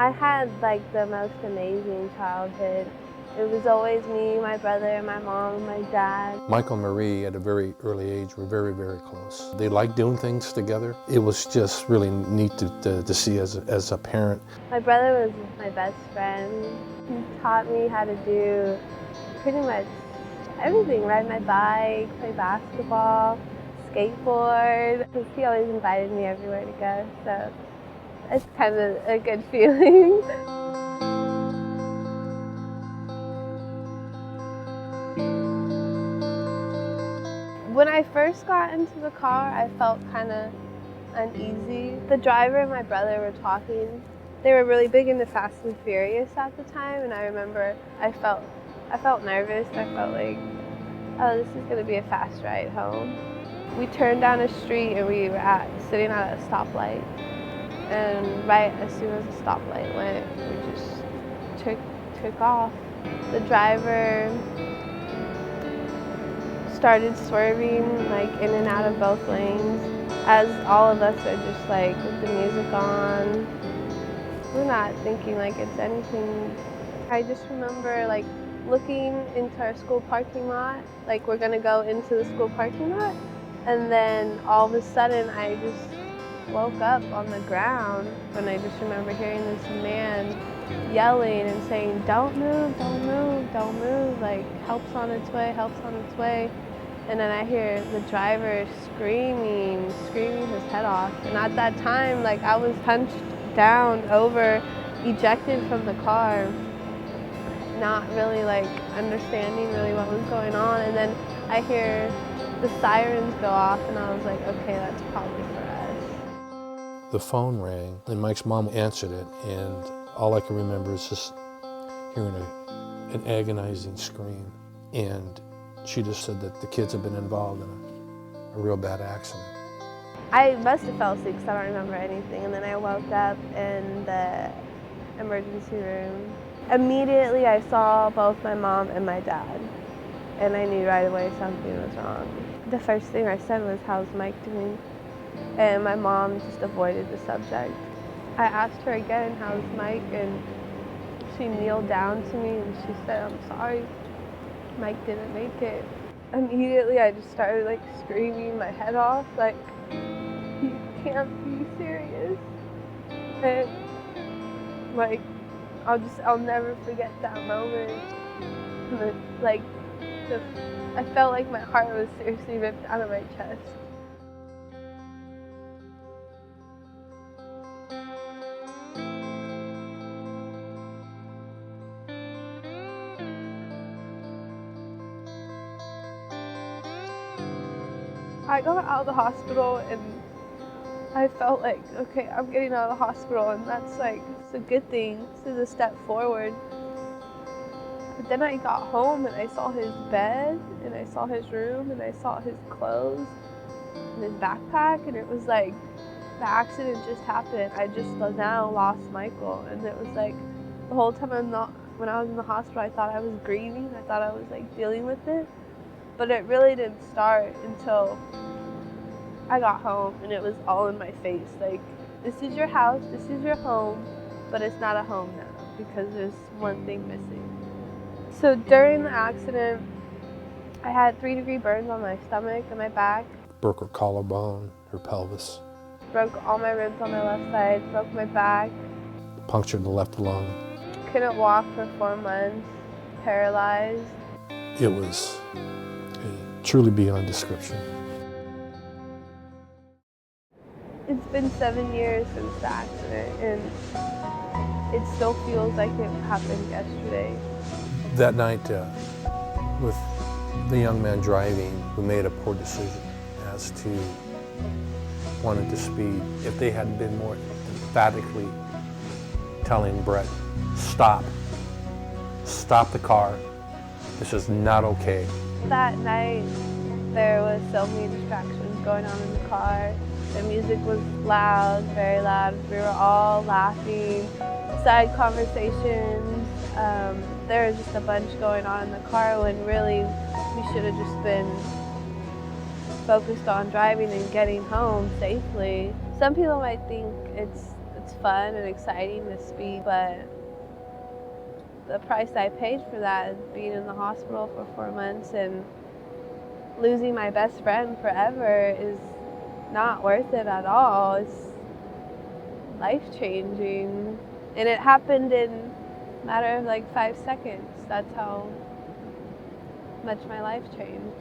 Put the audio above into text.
I had like the most amazing childhood. It was always me, my brother, my mom, and my dad. Michael and Marie, at a very early age, were very, very close. They liked doing things together. It was just really neat to see as a parent. My brother was my best friend. He taught me how to do pretty much everything, ride my bike, play basketball, skateboard. He always invited me everywhere to go, so it's kind of a good feeling. When I first got into the car, I felt kind of uneasy. The driver and my brother were talking. They were really big into Fast and Furious at the time, and I remember I felt nervous. I felt like, oh, this is going to be a fast ride home. We turned down a street and we were sitting at a stoplight. And right as soon as the stoplight went, we just took off. The driver started swerving like in and out of both lanes as all of us are just like with the music on. We're not thinking like it's anything. I just remember like looking into our school parking lot, like we're gonna go into the school parking lot, and then all of a sudden I just woke up on the ground, and I just remember hearing this man yelling and saying, "Don't move, don't move, don't move, like help's on its way, help's on its way." And then I hear the driver screaming his head off. And at that time, like I was hunched down over, ejected from the car, not really like understanding really what was going on. And then I hear the sirens go off, and I was like, okay, that's probably for us. The phone rang, and Mike's mom answered it, and all I can remember is just hearing an agonizing scream. And she just said that the kids have been involved in a real bad accident. I must have fell asleep because I don't remember anything. And then I woke up in the emergency room. Immediately I saw both my mom and my dad. And I knew right away something was wrong. The first thing I said was, "How's Mike doing?" And my mom just avoided the subject. I asked her again, "How's Mike?" And she kneeled down to me and she said, "I'm sorry, Mike didn't make it." Immediately I just started like screaming my head off, like, "You can't be serious." And like, I'll never forget that moment. And then, like, I felt like my heart was seriously ripped out of my chest. I got out of the hospital and I felt like, okay, I'm getting out of the hospital, and that's like, it's a good thing. This is a step forward. But then I got home and I saw his bed and I saw his room and I saw his clothes and his backpack, and it was like the accident just happened. I just now lost Michael, and it was like the whole time when I was in the hospital, I thought I was grieving. I thought I was like dealing with it. But it really didn't start until I got home and it was all in my face. Like, this is your house, this is your home, but it's not a home now because there's one thing missing. So during the accident, I had 3-degree burns on my stomach and my back. Broke her collarbone, her pelvis. Broke all my ribs on my left side, broke my back. Punctured the left lung. Couldn't walk for 4 months, paralyzed. It was truly beyond description. It's been 7 years since the accident, and it still feels like it happened yesterday. That night, with the young man driving who made a poor decision as to wanting to speed, if they had been more emphatically telling Brett, stop the car, this is not okay. That night, there was so many distractions going on in the car. The music was loud, very loud. We were all laughing, side conversations. There was just a bunch going on in the car when really we should have just been focused on driving and getting home safely. Some people might think it's fun and exciting to speed, but the price I paid for that, being in the hospital for 4 months and losing my best friend forever, is not worth it at all. It's life-changing. And it happened in a matter of like 5 seconds. That's how much my life changed.